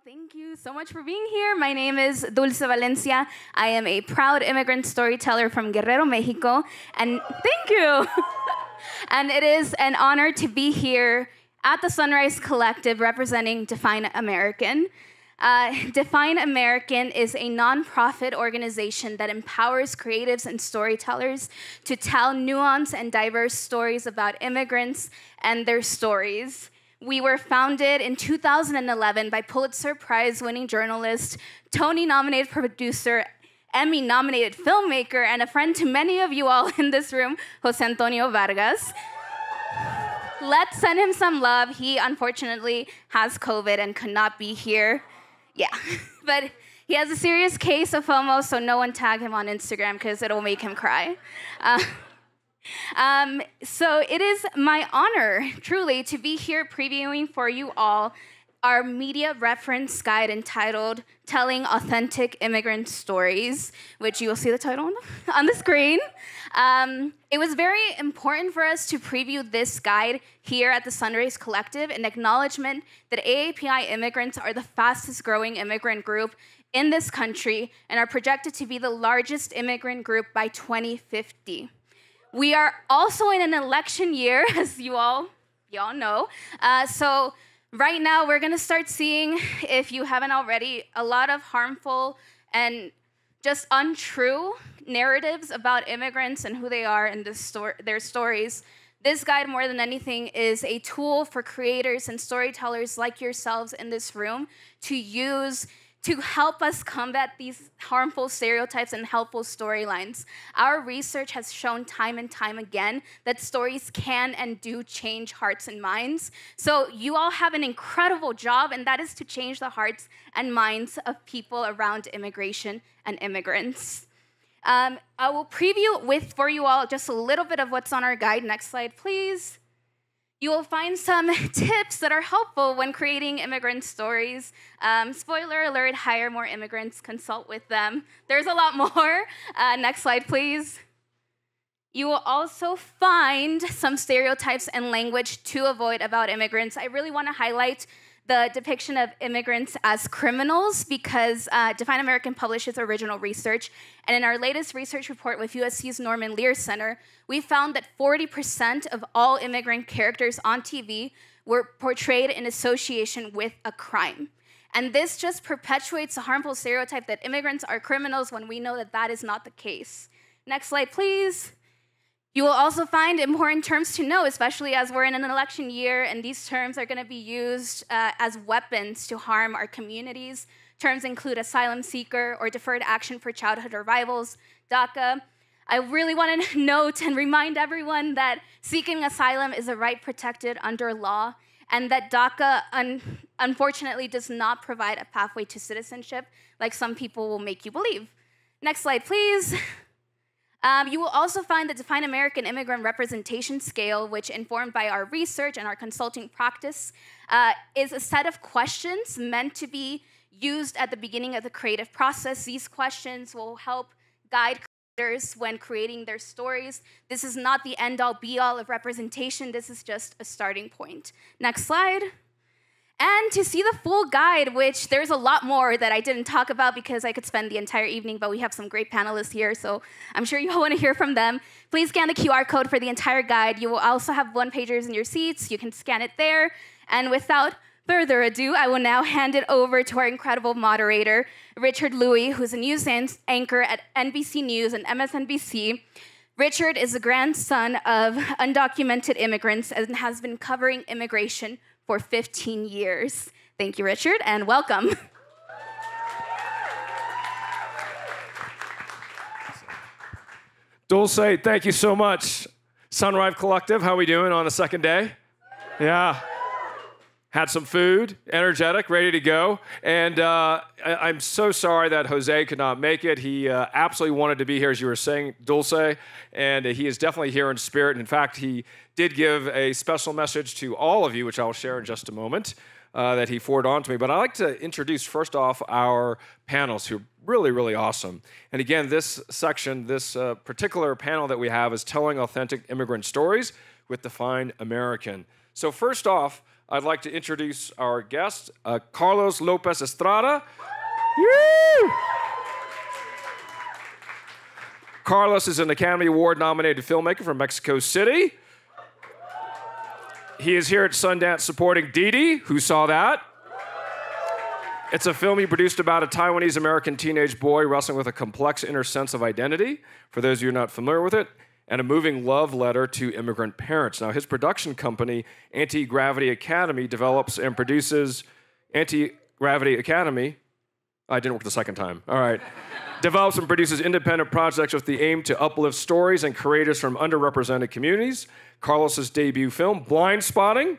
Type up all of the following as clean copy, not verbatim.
Thank you so much for being here. My name is Dulce Valencia. I am a proud immigrant storyteller from Guerrero, Mexico. And thank you. And it is an honor to be here at the Sunrise Collective representing Define American. Define American is a nonprofit organization that empowers creatives and storytellers to tell nuanced and diverse stories about immigrants and their stories. We were founded in 2011 by Pulitzer Prize-winning journalist, Tony-nominated producer, Emmy-nominated filmmaker, and a friend to many of you all in this room, Jose Antonio Vargas. Let's send him some love. He, unfortunately, has COVID and could not be here. Yeah, but he has a serious case of FOMO, so no one tag him on Instagram because it'll make him cry. So it is my honor, truly, to be here previewing for you all our media reference guide entitled Telling Authentic Immigrant Stories, which you will see the title on the screen. It was very important for us to preview this guide here at the Sunrise Collective in acknowledgement that AAPI immigrants are the fastest growing immigrant group in this country and are projected to be the largest immigrant group by 2050. We are also in an election year, as y'all know. So right now, we're going to start seeing, if you haven't already, a lot of harmful and just untrue narratives about immigrants and who they are and their stories. This guide, more than anything, is a tool for creators and storytellers like yourselves in this room to use to help us combat these harmful stereotypes and helpful storylines. Our research has shown time and time again that stories can and do change hearts and minds. So you all have an incredible job, and that is to change the hearts and minds of people around immigration and immigrants. I will preview for you all just a little bit of what's on our guide. Next slide, please. You will find some tips that are helpful when creating immigrant stories. Spoiler alert, hire more immigrants, consult with them. There's a lot more. Next slide, please. You will also find some stereotypes and language to avoid about immigrants. I really want to highlight the depiction of immigrants as criminals because Define American publishes original research. And in our latest research report with USC's Norman Lear Center, we found that 40% of all immigrant characters on TV were portrayed in association with a crime. And this just perpetuates a harmful stereotype that immigrants are criminals when we know that that is not the case. Next slide, please. You will also find important terms to know, especially as we're in an election year and these terms are going to be used as weapons to harm our communities. Terms include asylum seeker or deferred action for childhood arrivals, DACA. I really want to note and remind everyone that seeking asylum is a right protected under law and that DACA unfortunately does not provide a pathway to citizenship like some people will make you believe. Next slide, please. You will also find the Define American Immigrant Representation Scale, which, informed by our research and our consulting practice, is a set of questions meant to be used at the beginning of the creative process. These questions will help guide creators when creating their stories. This is not the end-all, be-all of representation. This is just a starting point. Next slide. And to see the full guide, which there's a lot more that I didn't talk about because I could spend the entire evening, but we have some great panelists here, so I'm sure you all want to hear from them. Please scan the QR code for the entire guide. You will also have one-pagers in your seats. You can scan it there. And without further ado, I will now hand it over to our incredible moderator, Richard Lui, who's a news anchor at NBC News and MSNBC. Richard is the grandson of undocumented immigrants and has been covering immigration for 15 years. Thank you, Richard, and welcome. Dulce, thank you so much. Sunrise Collective, how we doing on the second day? Yeah. Had some food, energetic, ready to go. And I'm so sorry that Jose could not make it. He absolutely wanted to be here, as you were saying, Dulce, and he is definitely here in spirit. In fact, he did give a special message to all of you, which I'll share in just a moment, that he forwarded on to me. But I'd like to introduce, first off, our panels, who are really, really awesome. And again, this section, this particular panel that we have is Telling Authentic Immigrant Stories with Define American. So first off, I'd like to introduce our guest, Carlos López Estrada. Woo! Carlos is an Academy Award-nominated filmmaker from Mexico City. He is here at Sundance supporting Didi. Who saw that? It's a film he produced about a Taiwanese-American teenage boy wrestling with a complex inner sense of identity, for those of you who are not familiar with it, and a moving love letter to immigrant parents. Now, his production company, Anti-Gravity Academy, develops and produces Anti-Gravity Academy. I didn't work the second time. All right. Develops and produces independent projects with the aim to uplift stories and creators from underrepresented communities. Carlos's debut film, Blind Spotting,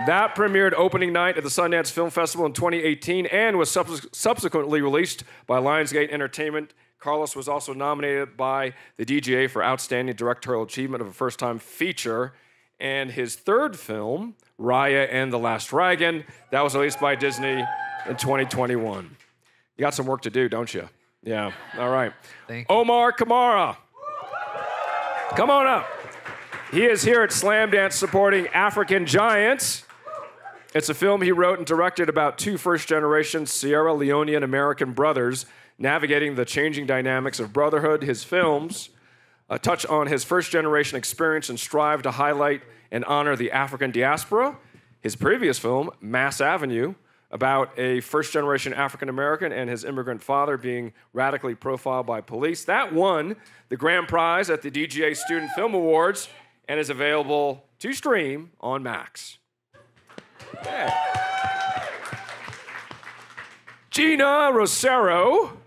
that premiered opening night at the Sundance Film Festival in 2018 and was subsequently released by Lionsgate Entertainment. Carlos was also nominated by the DGA for Outstanding Directorial Achievement of a First-Time Feature. And his third film, Raya and the Last Dragon, that was released by Disney in 2021. You got some work to do, don't you? Yeah, all right. Thank you. Omar Kamara. Come on up. He is here at Slamdance supporting African Giants. It's a film he wrote and directed about two first-generation Sierra Leonean American brothers navigating the changing dynamics of brotherhood. His films touch on his first-generation experience and strive to highlight and honor the African diaspora. His previous film, Mass Avenue, about a first-generation African-American and his immigrant father being radically profiled by police. That won the grand prize at the DGA Student Film Awards and is available to stream on Max. Yeah. Geena Rocero,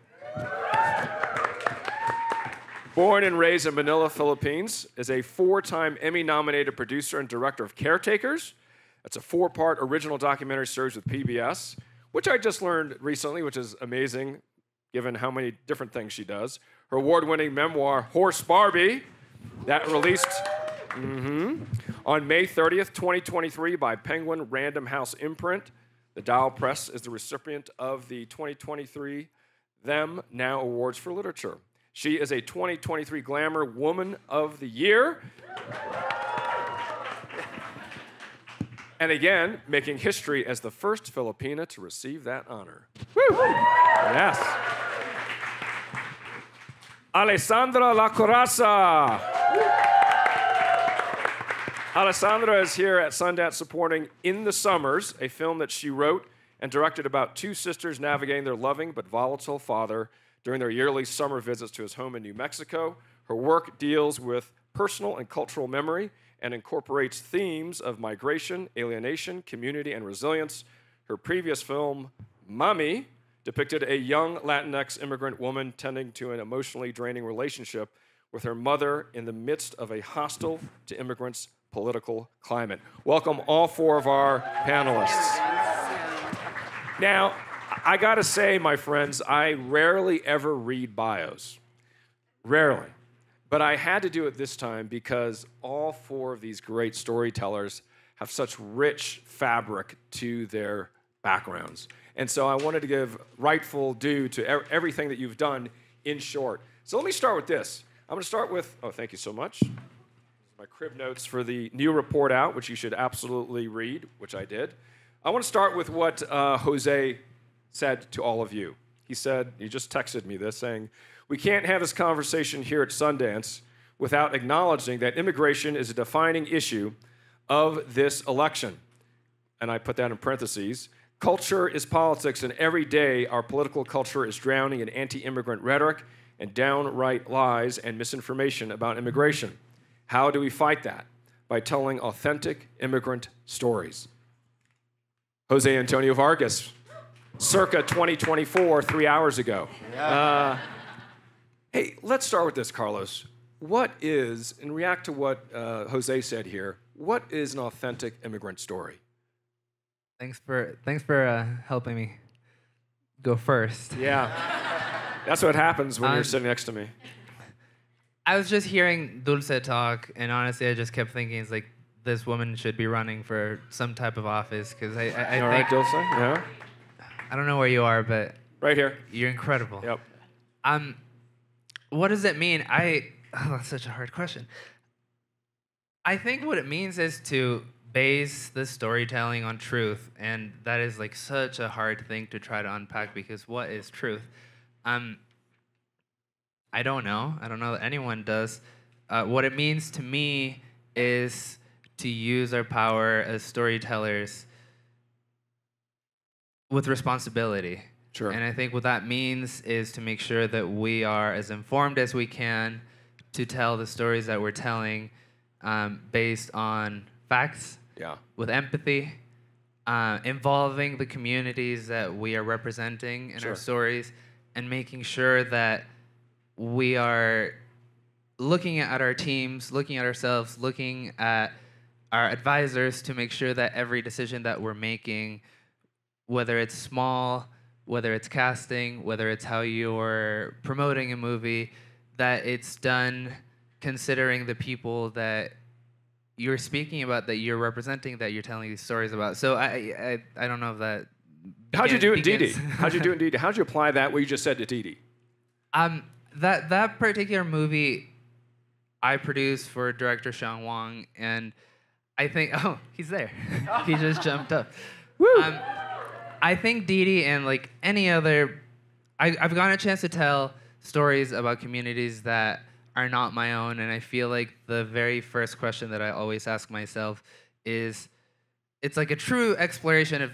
born and raised in Manila, Philippines, is a 4-time Emmy-nominated producer and director of Caretakers. It's a 4-part original documentary series with PBS, which I just learned recently, which is amazing, given how many different things she does. Her award-winning memoir, Horse Barbie, that released on May 30th, 2023 by Penguin Random House Imprint. The Dial Press is the recipient of the 2023 Them Now Awards for Literature. She is a 2023 Glamour Woman of the Year. And again, making history as the first Filipina to receive that honor. Woo! Yes. Alessandra Lacorazza. Alessandra is here at Sundance supporting In the Summers, a film that she wrote and directed about two sisters navigating their loving but volatile father during their yearly summer visits to his home in New Mexico. Her work deals with personal and cultural memory and incorporates themes of migration, alienation, community, and resilience. Her previous film, Mami, depicted a young Latinx immigrant woman tending to an emotionally draining relationship with her mother in the midst of a hostile to immigrants political climate. Welcome all 4 of our panelists. Now, I gotta say, my friends, I rarely ever read bios. Rarely. But I had to do it this time because all 4 of these great storytellers have such rich fabric to their backgrounds. And so I wanted to give rightful due to everything that you've done in short. So let me start with this. I'm gonna start with, oh, thank you so much. My crib notes for the new report out, which you should absolutely read, which I did. I want to start with what Jose said to all of you. He said, he just texted me this, saying, "We can't have this conversation here at Sundance without acknowledging that immigration is a defining issue of this election." And I put that in parentheses. "Culture is politics, and every day our political culture is drowning in anti-immigrant rhetoric and downright lies and misinformation about immigration. How do we fight that? By telling authentic immigrant stories." Jose Antonio Vargas, circa 2024, 3 hours ago. Yeah. Hey, let's start with this, Carlos. What is, and react to what Jose said here, what is an authentic immigrant story? Thanks for helping me go first. Yeah. That's what happens when you're sitting next to me. I was just hearing Dulce talk, and honestly, I just kept thinking, it's like, this woman should be running for some type of office, because I think... All right, Dulce, yeah? I don't know where you are, but... Right here. You're incredible. Yep. What does it mean? Oh, that's such a hard question. I think what it means is to base the storytelling on truth, and that is like such a hard thing to try to unpack because what is truth? I don't know. I don't know that anyone does. What it means to me is to use our power as storytellers with responsibility. Sure. And I think what that means is to make sure that we are as informed as we can to tell the stories that we're telling based on facts, with empathy, involving the communities that we are representing in our stories, and making sure that we are looking at our teams, looking at ourselves, looking at our advisors to make sure that every decision that we're making, whether it's small, whether it's casting, whether it's how you're promoting a movie, that it's done considering the people that you're speaking about, that you're representing, that you're telling these stories about. So I don't know if that. How'd you do it in Didi? How'd you do it in Didi? How'd you apply that, what you just said, to Didi? That particular movie I produced for director Sean Wong, and I think, oh, he's there. He just jumped up. Woo! I think Didi and like any other, I've gotten a chance to tell stories about communities that are not my own, and I feel like the very first question that I always ask myself is, it's like a true exploration of,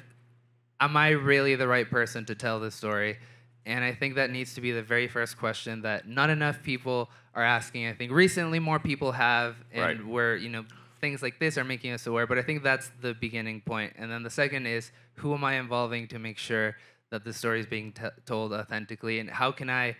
am I really the right person to tell this story? And I think that needs to be the very first question that not enough people are asking. I think recently more people have, and where, you know, things like this are making us aware, but I think that's the beginning point. And then the second is, who am I involving to make sure that the story is being told authentically, and how can I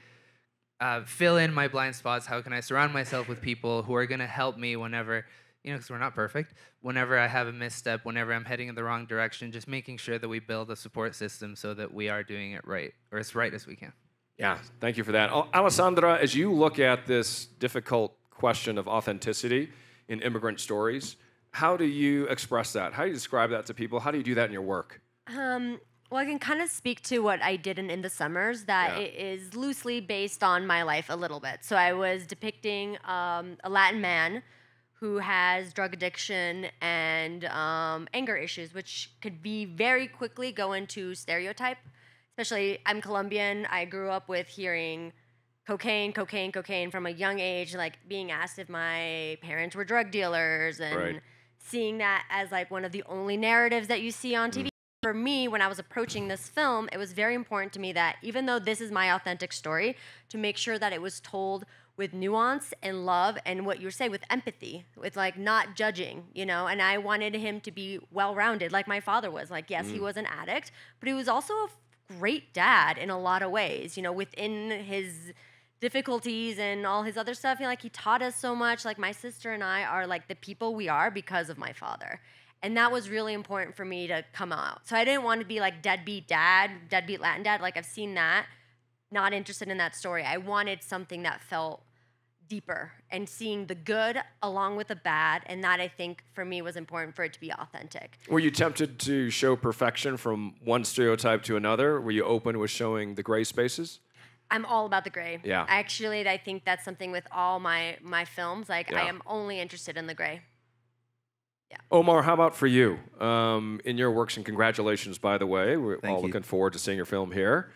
fill in my blind spots? How can I surround myself with people who are gonna help me whenever, you know, because we're not perfect, whenever I have a misstep, whenever I'm heading in the wrong direction, just making sure that we build a support system so that we are doing it right, or as right as we can. Yeah, thank you for that. Alessandra, as you look at this difficult question of authenticity in immigrant stories, how do you express that? How do you describe that to people? How do you do that in your work? Well, I can kind of speak to what I did in the Summers, that it is loosely based on my life a little bit. So I was depicting a Latin man who has drug addiction and anger issues, which could be very quickly go into stereotype. Especially, I'm Colombian. I grew up with hearing cocaine, cocaine, cocaine from a young age, like being asked if my parents were drug dealers, and seeing that as like one of the only narratives that you see on TV. For me, when I was approaching this film, it was very important to me that even though this is my authentic story, to make sure that it was told with nuance and love, and what you say, with empathy, with like not judging, you know. And I wanted him to be well-rounded, like my father was. Like, yes, he was an addict, but he was also a great dad in a lot of ways, you know, within his difficulties and all his other stuff. You know, like, he taught us so much. Like, my sister and I are like the people we are because of my father. And that was really important for me to come out. So I didn't want to be like deadbeat dad, deadbeat Latin dad. Like, I've seen that. Not interested in that story. I wanted something that felt deeper, and seeing the good along with the bad. And that, I think, for me, was important for it to be authentic. Were you tempted to show perfection from one stereotype to another? Were you open with showing the gray spaces? I'm all about the gray. Yeah. Actually, I think that's something with all my films. Like, I am only interested in the gray. Yeah. Omar, how about for you? In your works, and congratulations, by the way. We're all looking forward to seeing your film here.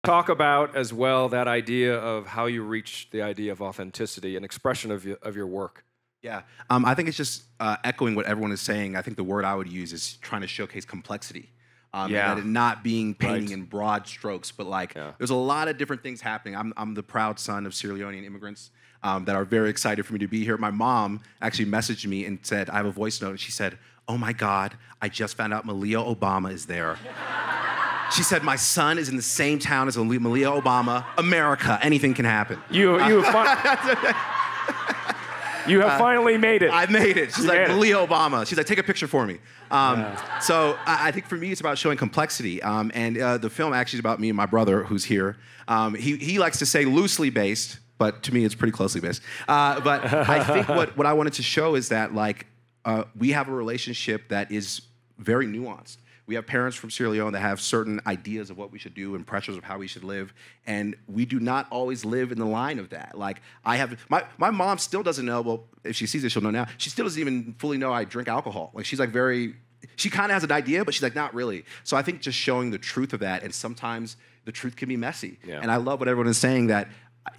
Talk about as well that idea of how you reach the idea of authenticity and expression of your work. Yeah, I think it's just echoing what everyone is saying. I think the word I would use is trying to showcase complexity. And that it not being painting in broad strokes, but like there's a lot of different things happening. I'm the proud son of Sierra Leonean immigrants that are very excited for me to be here. My mom actually messaged me and said, I have a voice note, and she said, "Oh my God, I just found out Malia Obama is there." She said, "My son is in the same town as Malia Obama. America, anything can happen." You have finally made it. I made it. She's like, Malia Obama. She's like, "Take a picture for me." So I think for me, it's about showing complexity. And the film actually is about me and my brother, who's here. He likes to say loosely based, but to me, it's pretty closely based. But I think what I wanted to show is that, like, we have a relationship that is very nuanced. we have parents from Sierra Leone that have certain ideas of what we should do and pressures of how we should live, and we do not always live in the line of that. Like, I have, my mom still doesn't know, well, if she sees it, she'll know now, she still doesn't even fully know I drink alcohol. Like, she's like she kind of has an idea, but she's like, not really. So I think just showing the truth of that, and sometimes the truth can be messy. Yeah. And I love what everyone is saying, that,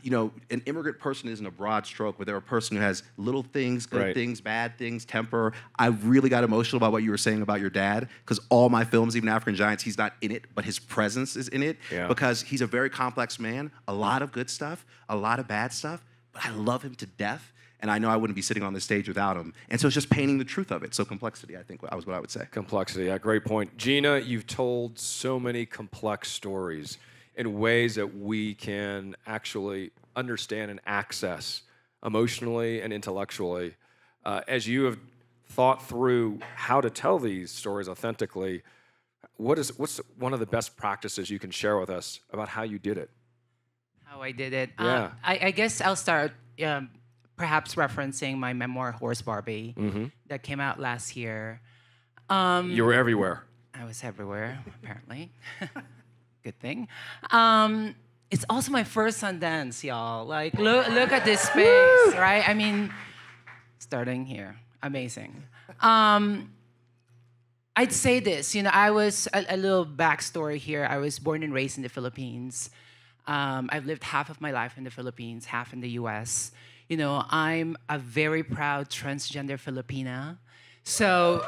you know, an immigrant person isn't a broad stroke, but they're a person who has little things, good things, bad things, temper. I really got emotional about what you were saying about your dad, because all my films, even African Giants, he's not in it, but his presence is in it, because he's a very complex man, a lot of good stuff, a lot of bad stuff, but I love him to death, and I know I wouldn't be sitting on this stage without him. And so it's just painting the truth of it. So complexity, I think, was what I would say. Complexity, yeah, great point. Geena, you've told so many complex stories in ways that we can actually understand and access emotionally and intellectually. As you have thought through how to tell these stories authentically, what's one of the best practices you can share with us about how you did it? How I did it? Yeah. I guess I'll start perhaps referencing my memoir, Horse Barbie, that came out last year. You were everywhere. I was everywhere, apparently. Good thing. It's also my first Sundance, y'all. Like, look at this space, right? I mean, starting here, amazing. I'd say this, you know, I was, a little backstory here. I was born and raised in the Philippines. I've lived half of my life in the Philippines, half in the US. You know, I'm a very proud transgender Filipina. So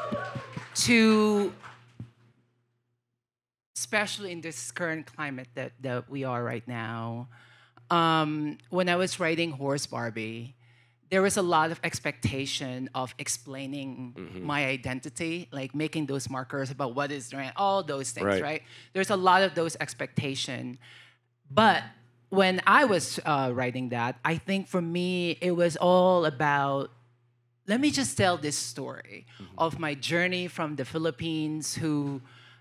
especially in this current climate that we are right now, when I was writing Horse Barbie, there was a lot of expectation of explaining my identity, like making those markers about what is right, all those things, right? There's a lot of those expectation. But when I was writing that, I think for me, it was all about, let me just tell this story of my journey from the Philippines, who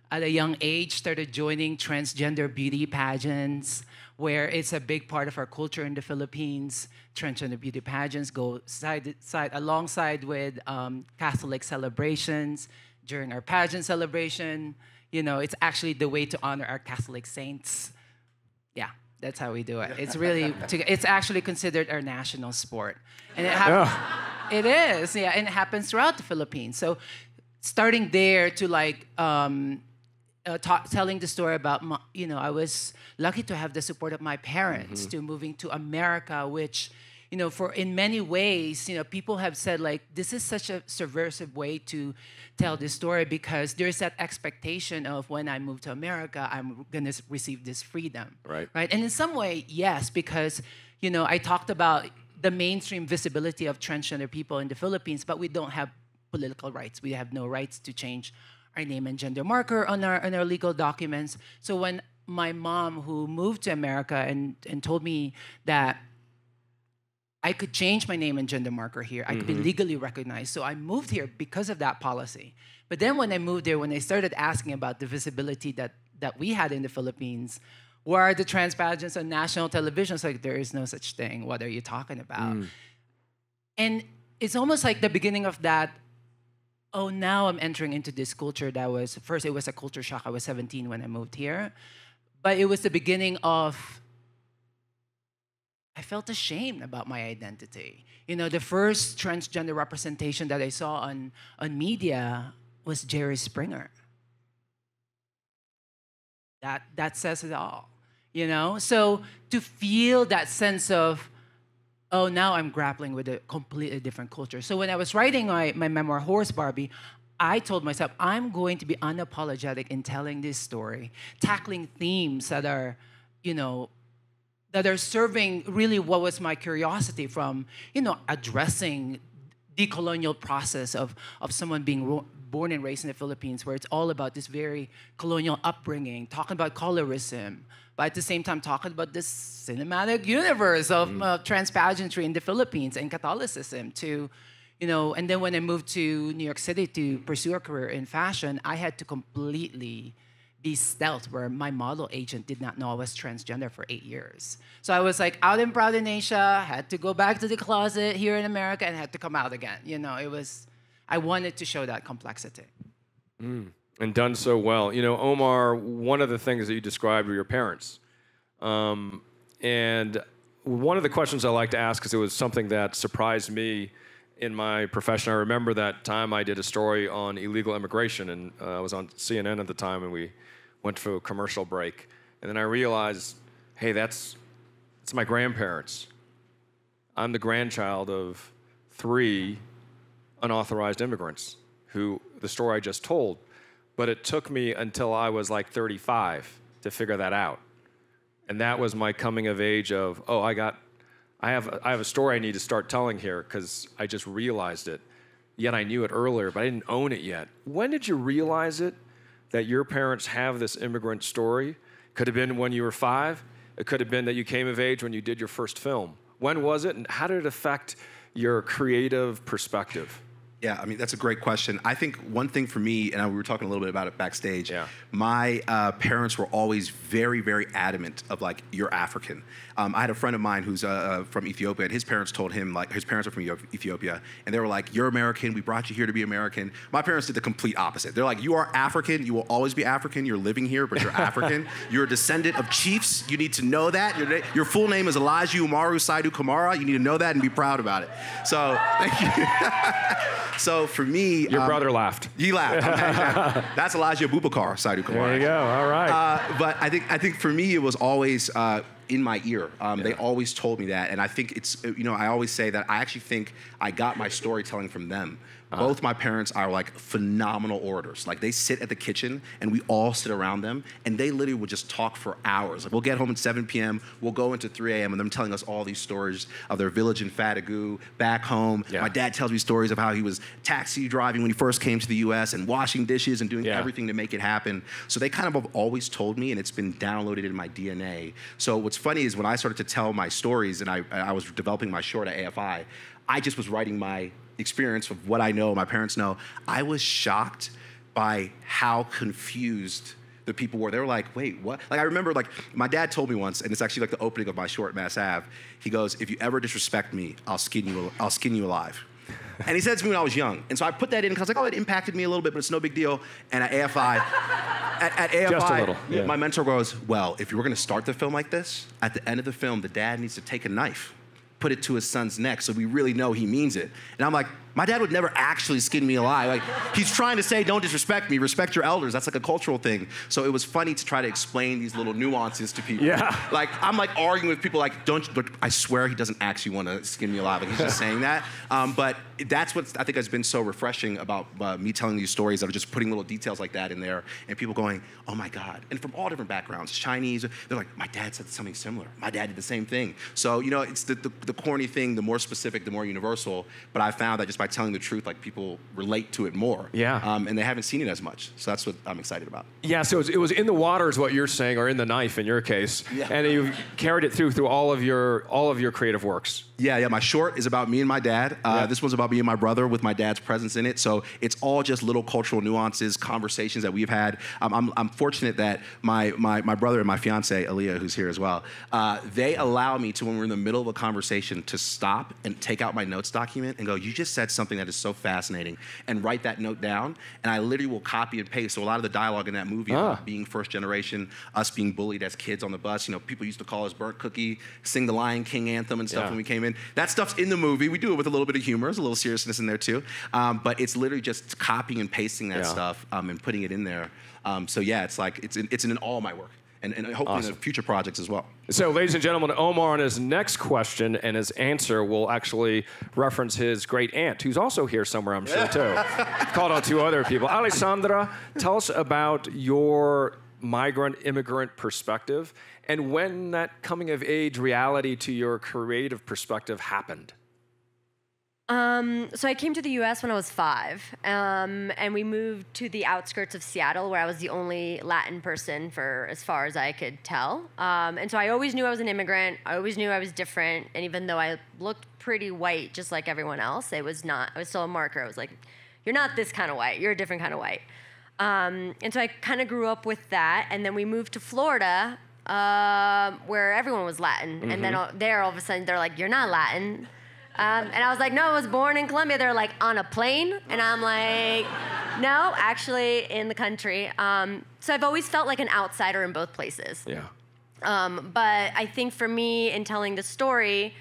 at a young age started joining transgender beauty pageants, where it's a big part of our culture in the Philippines. Transgender beauty pageants go alongside with Catholic celebrations. During our pageant celebration, you know, it's actually the way to honor our Catholic saints. Yeah, that's how we do it. It's really, it's actually considered our national sport. And it happens, it is, yeah, and it happens throughout the Philippines. So starting there to like, telling the story about, you know, I was lucky to have the support of my parents to moving to America, which, you know, for in many ways, you know, people have said like, this is such a subversive way to tell this story, because there's that expectation of when I move to America, I'm gonna receive this freedom, right? And in some way, yes, because, you know, I talked about the mainstream visibility of transgender people in the Philippines, but we don't have political rights. We have no rights to change our name and gender marker on our legal documents. So when my mom, who moved to America and told me that I could change my name and gender marker here, I could be legally recognized. So I moved here because of that policy. But then when I moved there, when I started asking about the visibility that we had in the Philippines, where are the trans pageants on national television? It's like, there is no such thing. What are you talking about? And it's almost like the beginning of that, oh, now I'm entering into this culture that was, first it was a culture shock. I was 17 when I moved here. But it was the beginning of, I felt ashamed about my identity. You know, the first transgender representation that I saw on media was Jerry Springer. That says it all, you know? So to feel that sense of, oh, now I'm grappling with a completely different culture. So when I was writing my memoir, Horse Barbie, I told myself, I'm going to be unapologetic in telling this story, tackling themes that are, you know, that are serving really what was my curiosity from, you know, addressing the colonial process of someone being born and raised in the Philippines, where it's all about this very colonial upbringing, talking about colorism, but at the same time talking about this cinematic universe of trans pageantry in the Philippines and Catholicism to, you know, and then when I moved to New York City to pursue a career in fashion, I had to completely be stealth, where my model agent did not know I was transgender for 8 years. So I was like out and proud in Asia, had to go back to the closet here in America, and had to come out again. You know, it was, I wanted to show that complexity. And done so well. You know, Omar, one of the things that you described were your parents. And one of the questions I like to ask, because it was something that surprised me in my profession. I remember that time I did a story on illegal immigration, and I was on CNN at the time, and we went to a commercial break. And then I realized, hey, that's my grandparents. I'm the grandchild of 3 unauthorized immigrants who the story I just told. But it took me until I was like 35 to figure that out. And that was my coming of age of, oh, I have a story I need to start telling here because I just realized it. Yet I knew it earlier, but I didn't own it yet. When did you realize it, that your parents have this immigrant story? Could have been when you were 5. It could have been that you came of age when you did your first film. When was it, and how did it affect your creative perspective? Yeah, I mean, that's a great question. I think one thing for me, and we were talking a little bit about it backstage, my parents were always very, very adamant of, like, you're African. I had a friend of mine who's from Ethiopia, and his parents told him, like, his parents are from Ethiopia, and they were like, you're American, we brought you here to be American. My parents did the complete opposite. They're like, you are African, you will always be African, you're living here, but you're African. You're a descendant of chiefs, you need to know that. Your full name is Elijah Umaru Saidu Kamara, you need to know that and be proud about it. So, thank you. So for me, your brother laughed. He laughed. That's Elijah Abubakar, Saidu Kamara. There you go. All right. But I think for me, it was always in my ear. They always told me that, and I think it's, you know, I always say that I actually think I got my storytelling from them. Both my parents are like phenomenal orators. Like, they sit at the kitchen and we all sit around them and they literally would just talk for hours. Like, we'll get home at 7 p.m., we'll go into 3 a.m. and them telling us all these stories of their village in Fatagu, back home. My dad tells me stories of how he was taxi driving when he first came to the US and washing dishes and doing everything to make it happen. So they kind of have always told me, and it's been downloaded in my DNA. So what's funny is when I started to tell my stories and I was developing my short at AFI, I just was writing my experience of what I know, my parents know. I was shocked by how confused the people were. They were like, wait, what? Like, I remember, like, my dad told me once, and it's actually like the opening of my short, Mass Ave. He goes, if you ever disrespect me, I'll skin you alive. And he said it to me when I was young. And so I put that in because I was like, oh, it impacted me a little bit, but it's no big deal. And at AFI, just a little, my mentor goes, well, if you were gonna start the film like this, at the end of the film, the dad needs to take a knife, put it to his son's neck so we really know he means it. And I'm like, my dad would never actually skin me alive. Like, he's trying to say, don't disrespect me, respect your elders. That's like a cultural thing. So it was funny to try to explain these little nuances to people. Like, I'm like arguing with people like, I swear he doesn't actually want to skin me alive. Like, he's just saying that. But that's what I think has been so refreshing about me telling these stories, that are just putting little details like that in there and people going, oh my God. And from all different backgrounds, Chinese, they're like, my dad said something similar. My dad did the same thing. So, you know, it's the corny thing, the more specific, the more universal. But I found that just by telling the truth, like, people relate to it more. And they haven't seen it as much. So that's what I'm excited about. Yeah, so it was in the water is what you're saying, or in the knife in your case. And you carried it through all of your creative works. Yeah, my short is about me and my dad. This one's about me and my brother with my dad's presence in it. So it's all just little cultural nuances, conversations that we've had. I'm fortunate that my brother and my fiance, Aaliyah, who's here as well, they allow me to, when we're in the middle of a conversation, to stop and take out my notes document and go, you just said something that is so fascinating, and write that note down. And I literally will copy and paste. So a lot of the dialogue in that movie about being first generation, us being bullied as kids on the bus, you know, people used to call us burnt cookie, sing the Lion King anthem and stuff when we came in. That stuff's in the movie. We do it with a little bit of humor. There's a little seriousness in there too. But it's literally just copying and pasting that stuff and putting it in there. So yeah, it's like, it's in all my work. And hopefully in the future projects as well. So, ladies and gentlemen, Omar, on his next question and his answer will actually reference his great aunt, who's also here somewhere, I'm sure, too. Called out 2 other people. Alessandra, tell us about your migrant immigrant perspective and when that coming of age reality to your creative perspective happened. So I came to the U.S. when I was 5, and we moved to the outskirts of Seattle, where I was the only Latin person for as far as I could tell. And so I always knew I was an immigrant. I always knew I was different. And even though I looked pretty white, just like everyone else, I was still a marker. I was like, you're not this kind of white. You're a different kind of white. And so I kind of grew up with that. And then we moved to Florida, where everyone was Latin. And then there, all of a sudden, they're like, you're not Latin. And I was like, no, I was born in Colombia. They're like, on a plane? And I'm like, No, actually, in the country. So I've always felt like an outsider in both places. Yeah. But I think for me, in telling the story,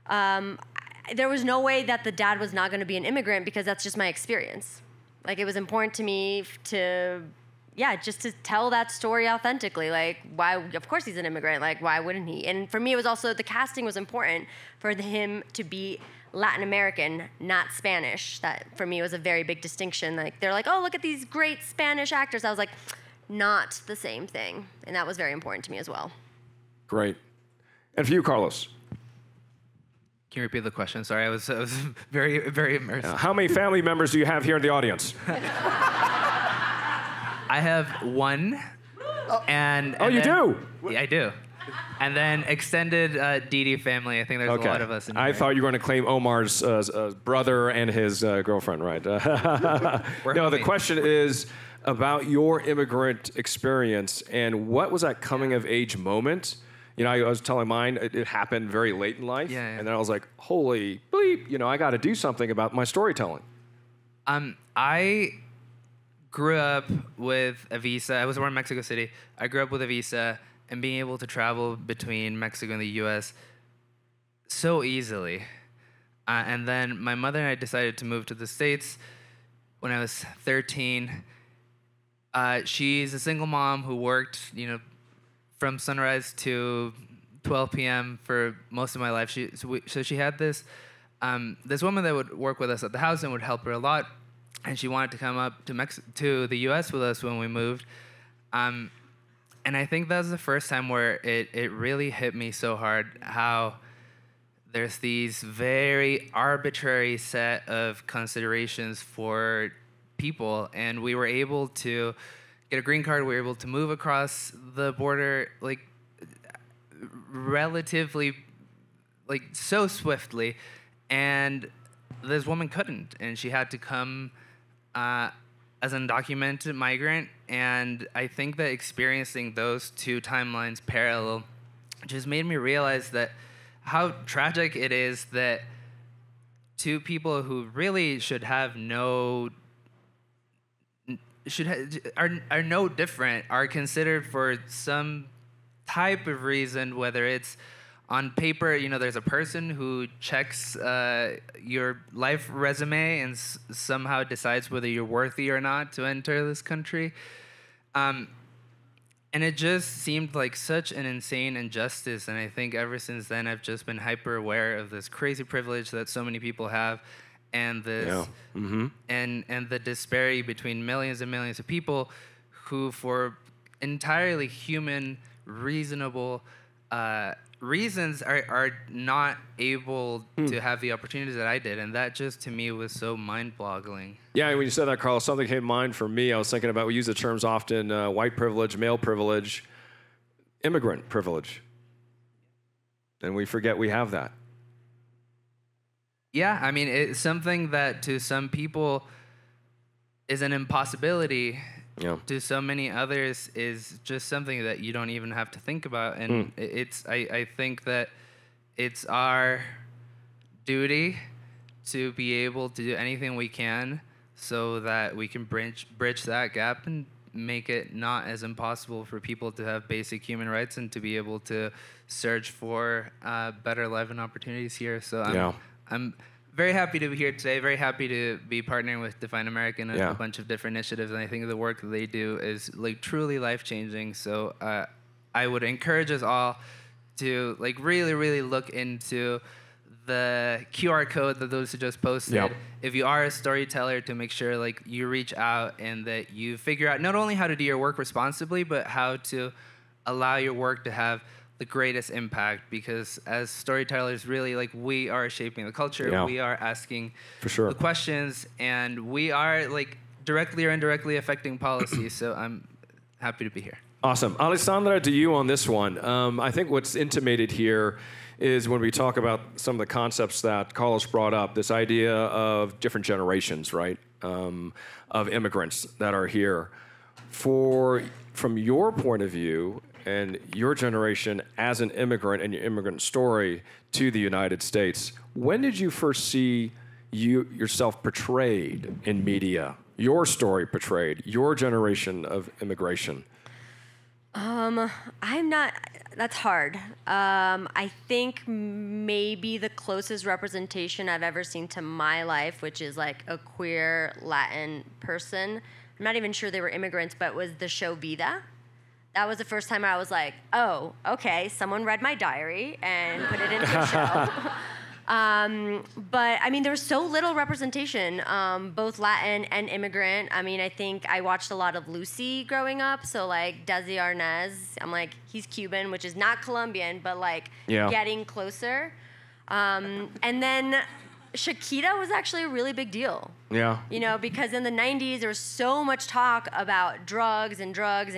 there was no way that the dad was not going to be an immigrant because that's just my experience. Like, it was important to me to, just to tell that story authentically. Like, why? Of course he's an immigrant. Like, why wouldn't he? And for me, it was also, the casting was important for him to be Latin American, not Spanish. That, for me, was a very big distinction. Like, they're like, oh, look at these great Spanish actors. I was like, not the same thing. And that was very important to me as well. Great. And for you, Carlos? Can you repeat the question? Sorry, I was very, very immersed. How many family members do you have here in the audience? I have one. And you do? Yeah, I do. And then extended Didi family. I think there's a lot of us in here. I thought you were going to claim Omar's brother and his girlfriend, right? No, the question is about your immigrant experience and what was that coming of age moment? You know, I was telling mine, it happened very late in life. Yeah. And then I was like, holy bleep, you know, I got to do something about my storytelling. I grew up with a visa. I was born in Mexico City. I grew up with a visa and being able to travel between Mexico and the U.S. so easily. And then my mother and I decided to move to the States when I was 13. She's a single mom who worked, from sunrise to 12 p.m. for most of my life. So she had this woman that would work with us at the house and would help her a lot, and she wanted to come up to the U.S. with us when we moved. And I think that was the first time where it really hit me so hard how there's these very arbitrary set of considerations for people, and we were able to get a green card. We were able to move across the border relatively so swiftly, and this woman couldn't, and she had to come as an undocumented migrant. And I think that experiencing those two timelines parallel just made me realize that how tragic it is that two people who really should have are no different are considered for some type of reason, whether it's on paper, there's a person who checks your life resume and somehow decides whether you're worthy or not to enter this country. And it just seemed like such an insane injustice. And I think ever since then, I've just been hyper aware of this crazy privilege that so many people have, and this and the disparity between millions and millions of people who, for entirely human, reasonable reasons, are not able to have the opportunities that I did. And that just, to me, was so mind-boggling. Yeah, when you said that, Carlos, something came to mind for me. I was thinking about, we use the terms often, white privilege, male privilege, immigrant privilege. And we forget we have that. Yeah, I mean, it's something that to some people is an impossibility. Yeah. To so many others is just something that you don't even have to think about. And I think that it's our duty to be able to do anything we can so that we can bridge that gap and make it not as impossible for people to have basic human rights and to be able to search for better life and opportunities here. So I'm very happy to be here today, very happy to be partnering with Define American and a bunch of different initiatives, and I think the work that they do is truly life-changing. So I would encourage us all to really, really look into the QR code that those who just posted. If you are a storyteller, to make sure you reach out and that you figure out not only how to do your work responsibly, but how to allow your work to have the greatest impact, because as storytellers, really, we are shaping the culture. We are asking the questions, and we are directly or indirectly affecting policy. So I'm happy to be here. Awesome. Alessandra, to you on this one. I think what's intimated here is when we talk about some of the concepts that Carlos brought up, this idea of different generations, right, of immigrants that are here. From your point of view, and your generation as an immigrant and your immigrant story to the United States, when did you first see yourself portrayed in media your story portrayed, your generation of immigration? I'm not. That's hard. I think maybe the closest representation I've ever seen to my life, which is like a queer Latin person. I'm not even sure they were immigrants, but was the show Vida. That was the first time I was like, oh, okay, someone read my diary and put it into a show. But I mean, there was so little representation, both Latin and immigrant. I mean, I think I watched a lot of Lucy growing up. So like Desi Arnaz, I'm like, he's Cuban, which is not Colombian, but like getting closer. And then Shakira was actually a really big deal. Yeah. You know, because in the 90s, there was so much talk about drugs and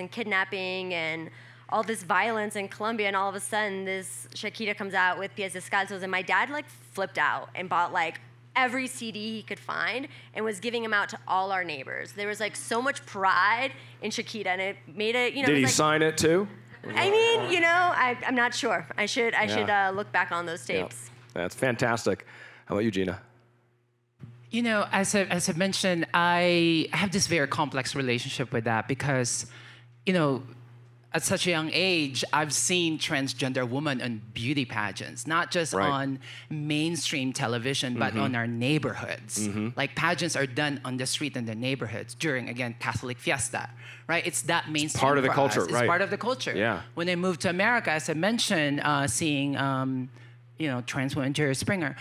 kidnapping and all this violence in Colombia, and all of a sudden, this Shakira comes out with Pies Descalzos, and my dad, like, flipped out and bought, like, every CD he could find and was giving them out to all our neighbors. There was, like, so much pride in Shakira, and it made it, you know... Did he like, sign it, too? I mean, you know, I'm not sure. I should look back on those tapes. Yeah. That's fantastic. How about you, Geena? You know, as I mentioned, I have this very complex relationship with that because, you know, at such a young age, I've seen transgender women on beauty pageants, not just on mainstream television, but on our neighborhoods. Like pageants are done on the street in the neighborhoods during, again, Catholic fiesta, right? It's that mainstream. Part of the culture, right? It's part of the culture. Yeah. When I moved to America, as I mentioned, seeing, you know, trans women, Jerry Springer,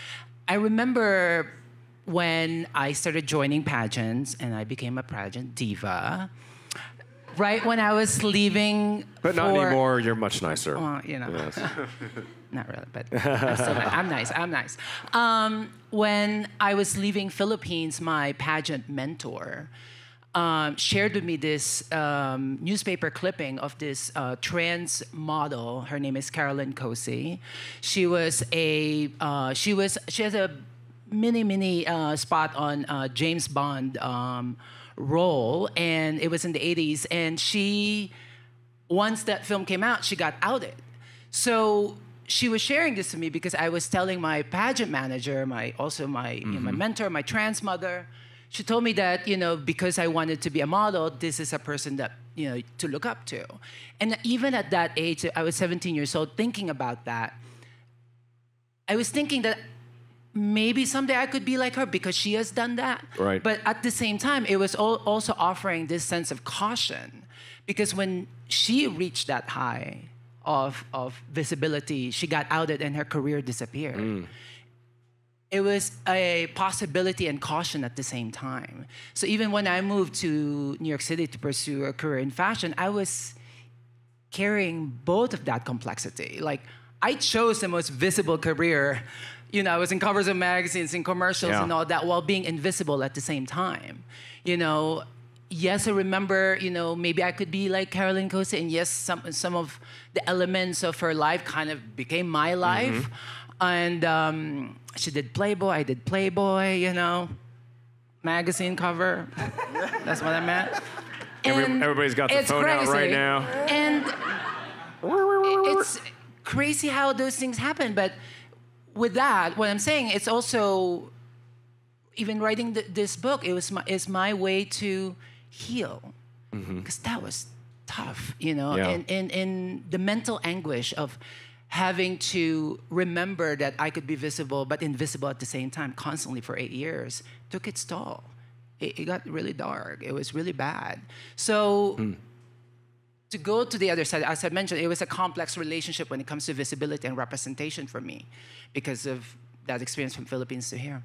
I remember when I started joining pageants and I became a pageant diva. Right when I was leaving, but not anymore. You're much nicer. You know, yes. Not really, but I'm nice. I'm nice. When I was leaving Philippines, my pageant mentor shared with me this newspaper clipping of this trans model. Her name is Carolyn Cosi. She has a mini spot on James Bond. Role, and it was in the 80s, and she, once that film came out, she got outed. So she was sharing this to me because I was telling my pageant manager, my mentor, my trans mother, she told me that, you know, because I wanted to be a model, this is a person that, you know, to look up to. And even at that age, I was 17 years old, thinking about that, I was thinking that maybe someday I could be like her because she has done that. Right. But at the same time, it was also offering this sense of caution because when she reached that high of visibility, she got outed and her career disappeared. It was a possibility and caution at the same time. So even when I moved to New York City to pursue a career in fashion, I was carrying both of that complexity. Like, I chose the most visible career. You know, I was in covers of magazines, in commercials and all that while being invisible at the same time. You know, yes, I remember, you know, maybe I could be like Carolyn Cosi, and yes, some of the elements of her life kind of became my life. And she did Playboy, I did Playboy, you know, magazine cover. That's what I meant. Everybody's got the phone out right now. And it's crazy how those things happen, but with that, what I'm saying, it's also, even writing this book, is my way to heal. Because that was tough, you know? Yeah. And the mental anguish of having to remember that I could be visible but invisible at the same time constantly for 8 years took its toll. It got really dark. It was really bad. So to go to the other side, as I mentioned, it was a complex relationship when it comes to visibility and representation for me because of that experience from Philippines to here.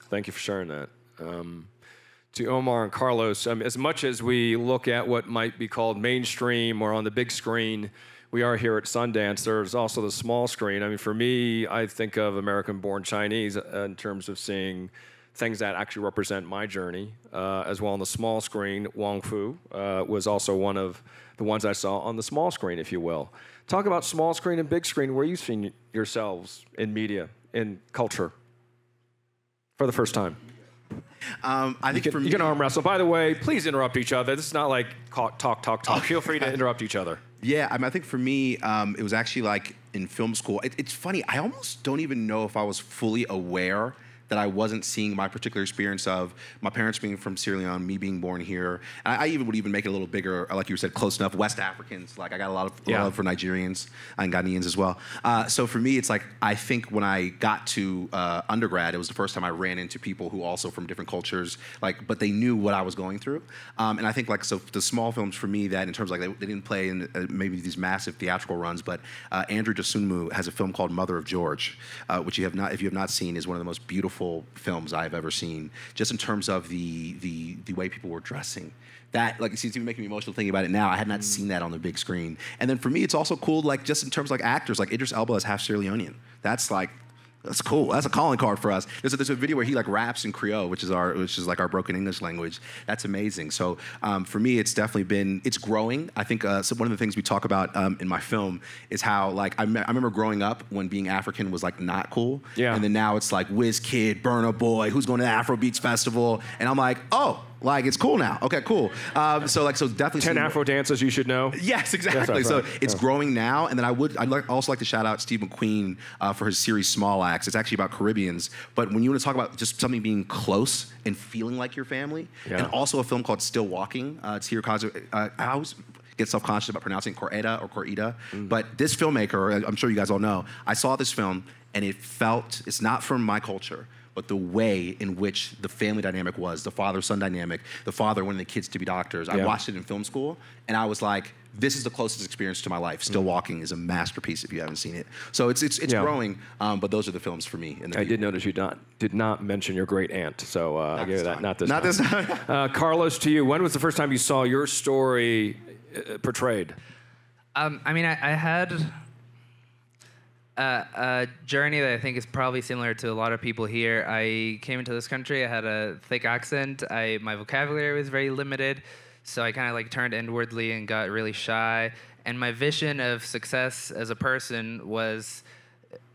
Thank you for sharing that. To Omar and Carlos, as much as we look at what might be called mainstream or on the big screen, we are here at Sundance. There's also the small screen. I mean, for me, I think of American-born Chinese in terms of seeing things that actually represent my journey, as well on the small screen. Wong Fu was also one of the ones I saw on the small screen, if you will. Talk about small screen and big screen. Where you've seen yourselves in media, in culture, for the first time. I think you can arm wrestle. By the way, please interrupt each other. This is not like talk. Feel free to interrupt each other. Yeah, I mean, I think for me, it was actually like in film school. It's funny. I almost don't even know if I was fully aware that I wasn't seeing my particular experience of my parents being from Sierra Leone, me being born here. And I even would even make it a little bigger, like you said, close enough. West Africans, like I got a lot of love for Nigerians and Ghanaians as well. So for me, it's like I think when I got to undergrad, it was the first time I ran into people who also from different cultures, like, but they knew what I was going through. And I think like so the small films for me that in terms of like they didn't play in maybe these massive theatrical runs, but Andrew Dosunmu has a film called Mother of George, which you have not, if you have not seen, is one of the most beautiful films I've ever seen. Just in terms of the way people were dressing, that like it's even making me emotional thinking about it now. I had not seen that on the big screen. And then for me, it's also cool like just in terms of like actors, like Idris Elba is half Sierra Leonean. That's cool. That's a calling card for us. There's a video where he like raps in Creole, which is like our broken English language. That's amazing. So for me, it's definitely it's growing. I think so one of the things we talk about in my film is how like I remember growing up when being African was like not cool. Yeah. And then now it's like Whiz Kid, Burna Boy, who's going to the Afro Beats Festival, and I'm like, oh. Like it's cool now. Okay, cool. So definitely 10 Afro dances you should know. Yes, exactly. Right. So it's growing now, and then I'd also like to shout out Steve McQueen for his series Small Acts. It's actually about Caribbeans, but when you want to talk about just something being close and feeling like your family, and also a film called Still Walking. It's here because I always get self-conscious about pronouncing Coretta or Corita, but this filmmaker, I'm sure you guys all know, I saw this film and it's not from my culture, but the way in which the family dynamic was, the father-son dynamic, the father wanting the kids to be doctors. I watched it in film school, and I was like, this is the closest experience to my life. Still Walking is a masterpiece if you haven't seen it. So it's growing, but those are the films for me. I did notice you did not mention your great aunt, so I'll give you that. Not this time. Carlos, to you, when was the first time you saw your story portrayed? I mean, I had a journey that I think is probably similar to a lot of people here. I came into this country, I had a thick accent, my vocabulary was very limited, so I kind of like turned inwardly and got really shy. And my vision of success as a person was,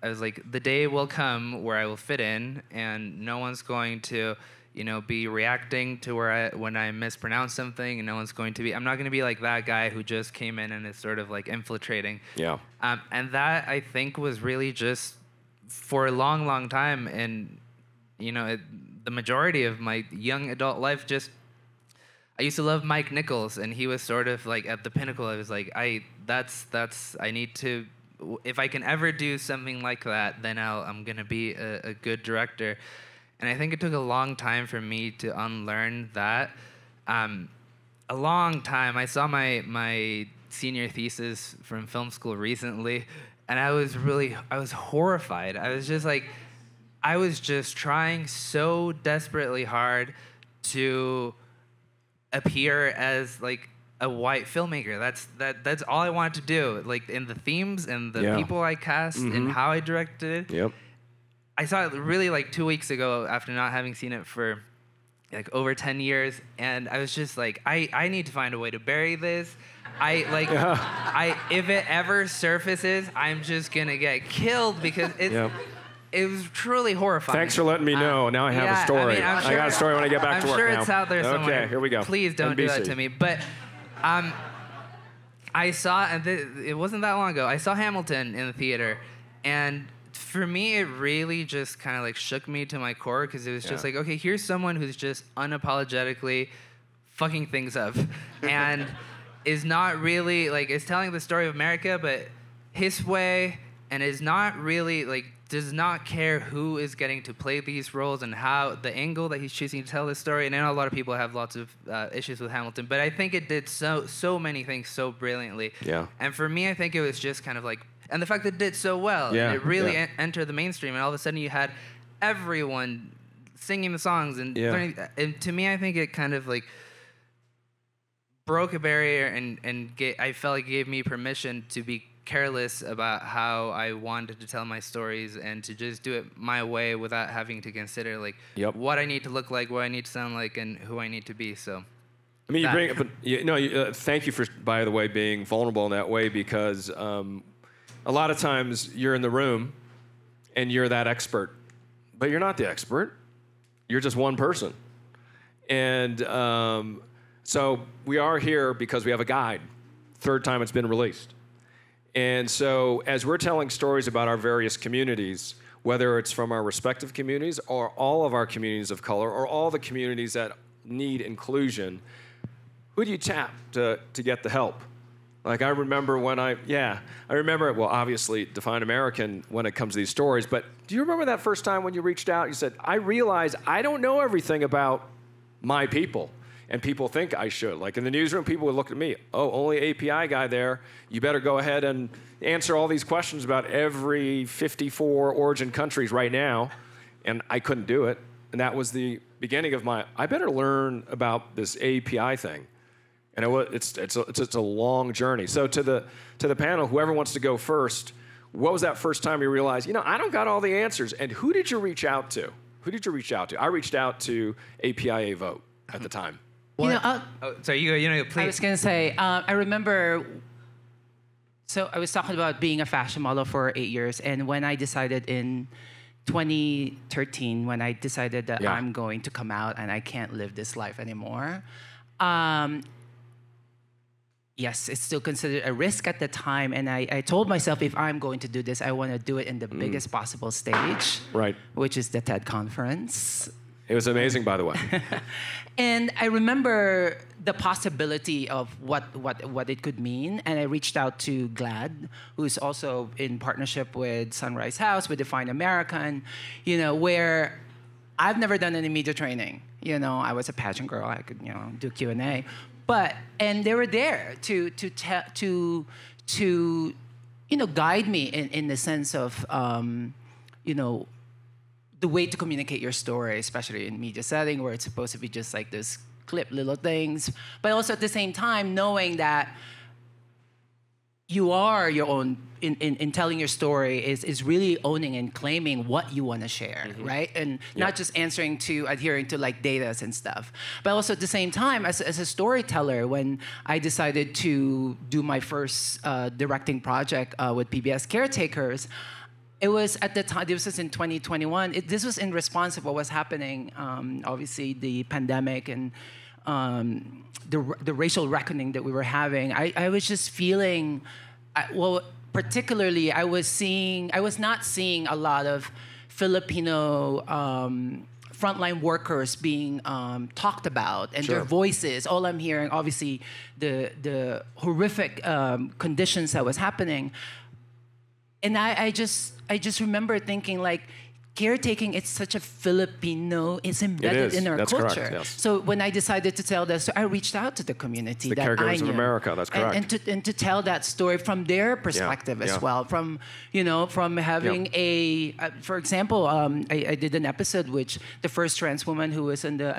I was like, the day will come where I will fit in and no one's going to be reacting to when I mispronounce something, and no one's going to be. I'm not going to be like that guy who just came in and is sort of like infiltrating. Yeah. And that I think was really just for a long, long time, and the majority of my young adult life, I used to love Mike Nichols, and he was sort of like at the pinnacle. I was like, I need to. If I can ever do something like that, then I'm gonna be a good director. And I think it took a long time for me to unlearn that. A long time. I saw my senior thesis from film school recently, and I was horrified. I was just trying so desperately hard to appear as like a white filmmaker. That's all I wanted to do. Like in the themes and the people I cast and how I directed it. Yep. I saw it really like 2 weeks ago after not having seen it for like over 10 years, and I was just like, I need to find a way to bury this. If it ever surfaces, I'm just gonna get killed because it was truly horrifying. Thanks for letting me know. Now I have a story. I got a story when I get back to work now. I'm sure it's out there somewhere. Okay, here we go. Please don't do that to me. But I saw, and it wasn't that long ago, I saw Hamilton in the theater, and for me, it really just kind of like shook me to my core, because it was just like, okay, here's someone who's just unapologetically fucking things up and is not really like, is telling the story of America, but his way, and is not really like, does not care who is getting to play these roles and how the angle that he's choosing to tell this story. And I know a lot of people have lots of issues with Hamilton, but I think it did so many things so brilliantly. Yeah. And for me, I think it was just kind of like, and the fact that it did so well, and it really entered the mainstream, and all of a sudden you had everyone singing the songs and learning. And to me, I think it kind of like broke a barrier, and I felt like it gave me permission to be careless about how I wanted to tell my stories and to just do it my way without having to consider like what I need to look like, what I need to sound like, and who I need to be. So. I mean, you bring up, thank you for, by the way, being vulnerable in that way, because a lot of times you're in the room and you're that expert, but you're not the expert. You're just one person. And so we are here because we have a guide. Third time it's been released. And so as we're telling stories about our various communities, whether it's from our respective communities or all of our communities of color or all the communities that need inclusion, who do you tap to get the help? Like I remember when I remember, well, obviously Define American when it comes to these stories, but do you remember that first time when you reached out, you said, I realize I don't know everything about my people, and people think I should. Like in the newsroom, people would look at me, oh, only API guy there, you better go ahead and answer all these questions about every 54 origin countries right now, and I couldn't do it, and that was the beginning of I better learn about this API thing. And it's a long journey. So to the panel, whoever wants to go first, what was that first time you realized, I don't got all the answers? And who did you reach out to? Who did you reach out to? I reached out to APIA Vote at the time. Please. I was going to say, I remember, so I was talking about being a fashion model for 8 years. And when I decided in 2013, when I decided that I'm going to come out and I can't live this life anymore, yes, it's still considered a risk at the time. And I told myself, if I'm going to do this, I want to do it in the biggest possible stage, right? Which is the TED Conference. It was amazing, by the way. And I remember the possibility of what it could mean. And I reached out to GLAD, who's also in partnership with Sunrise House, with Define American, where I've never done any media training. I was a pageant girl. I could, do Q&A. And they were there to guide me in the sense of, the way to communicate your story, especially in media setting where it's supposed to be just like this clip little things, but also at the same time knowing that you are your own, in telling your story is really owning and claiming what you want to share, right? And not just adhering to like datas and stuff. But also at the same time, as a storyteller, when I decided to do my first directing project with PBS Caretakers, it was at the time, this was in 2021, this was in response to what was happening, obviously the pandemic and the racial reckoning that we were having. I was just feeling, particularly I was not seeing a lot of Filipino frontline workers being talked about and their voices. All I'm hearing, obviously, the horrific conditions that was happening. And I just remember thinking, like, caretaking, it's such a Filipino, it's embedded in our culture. Correct, yes. So when I decided to tell that story, I reached out to the community that I knew. The Caregivers of America, that's correct. And to tell that story from their perspective as well, from having for example, I did an episode which the first trans woman who was in the,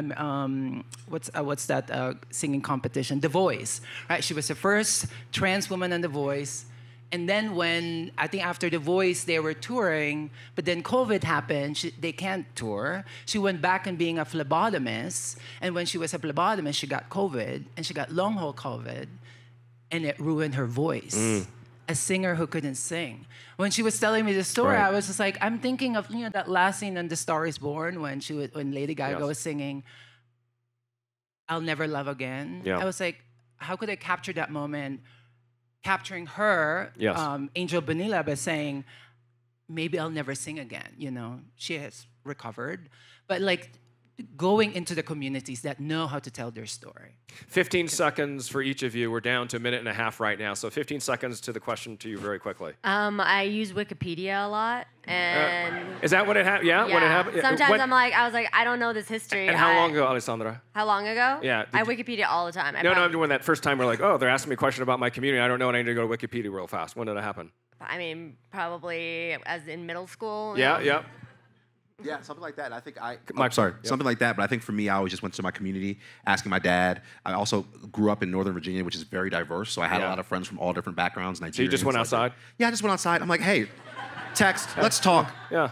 what's that singing competition, The Voice, right? She was the first trans woman on The Voice. And then when, I think after The Voice, they were touring, but then COVID happened, they can't tour. She went back and being a phlebotomist, and when she was a phlebotomist, she got COVID, and she got long-haul COVID, and it ruined her voice. A singer who couldn't sing. When she was telling me the story, I was just like, I'm thinking of that last scene in The Star Is Born when Lady Gaga was singing, I'll Never Love Again. I was like, how could I capture that moment? Capturing her, Angel Bonilla, by saying, maybe I'll never sing again. She has recovered. But like going into the communities that know how to tell their story. 15 seconds for each of you. We're down to a minute and a half right now. So 15 seconds to the question to you very quickly. I use Wikipedia a lot. And is that when it happened? Yeah, when it happened? Sometimes I was like, I don't know this history. And how long ago, Alessandra? How long ago? Yeah. I Wikipedia all the time. No, I'm doing that first time. We're like, oh, they're asking me a question about my community. I don't know, and I need to go to Wikipedia real fast. When did it happen? I mean, probably as in middle school. Yeah. Yeah, something like that. I think something like that. But I think for me, I always just went to my community, asking my dad. I also grew up in Northern Virginia, which is very diverse. So I had a lot of friends from all different backgrounds. Nigerians. So you just went outside? Yeah, I just went outside. I'm like, hey, text, let's talk. Yeah.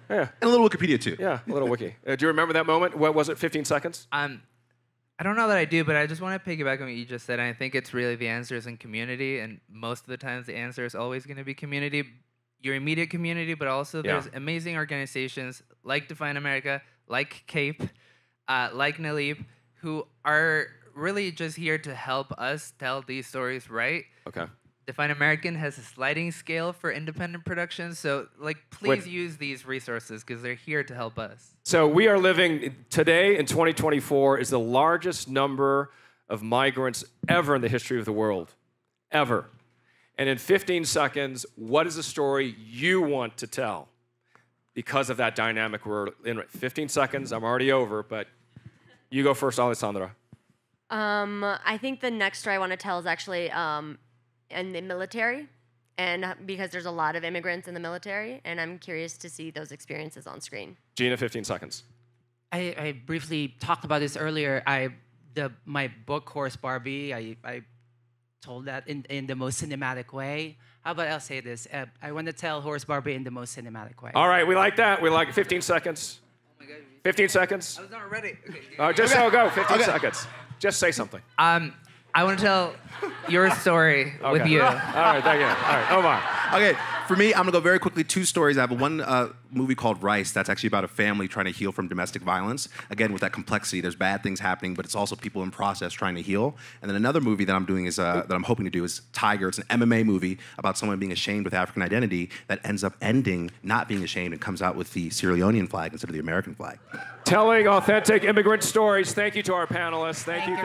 And a little Wikipedia too. Yeah, a little wiki. Do you remember that moment? What was it? 15 seconds? I don't know that I do, but I just want to piggyback on what you just said. And I think it's really the answer is in community, and most of the times the answer is always going to be community. Your immediate community, but also there's amazing organizations like Define America, like CAPE, like Nalib, who are really just here to help us tell these stories right. Okay. Define American has a sliding scale for independent production. So, like, please use these resources because they're here to help us. So we are living today in 2024 is the largest number of migrants ever in the history of the world, ever. And in 15 seconds, what is the story you want to tell? Because of that dynamic, we're in 15 seconds. I'm already over, but you go first, Alessandra. I think the next story I want to tell is actually in the military, and because there's a lot of immigrants in the military, and I'm curious to see those experiences on screen. Geena, 15 seconds. I briefly talked about this earlier. My book, Horse Barbie, I told that in the most cinematic way. How about I'll say this? I want to tell Horse Barbie in the most cinematic way. All right, we like that. We like it. 15 seconds. Oh my God. 15 seconds. I was not ready. Go. 15 seconds. Just say something. I want to tell your story with you. All right, thank you. All right, Omar. Okay, for me, I'm gonna go very quickly. 2 stories. I have one movie called Rice that's actually about a family trying to heal from domestic violence. Again, with that complexity, there's bad things happening, but it's also people in process trying to heal. And then another movie that I'm doing is that I'm hoping to do is Tiger. It's an MMA movie about someone being ashamed with African identity that ends up ending not being ashamed and comes out with the Sierra Leonean flag instead of the American flag. Telling authentic immigrant stories. Thank you to our panelists. Thank you.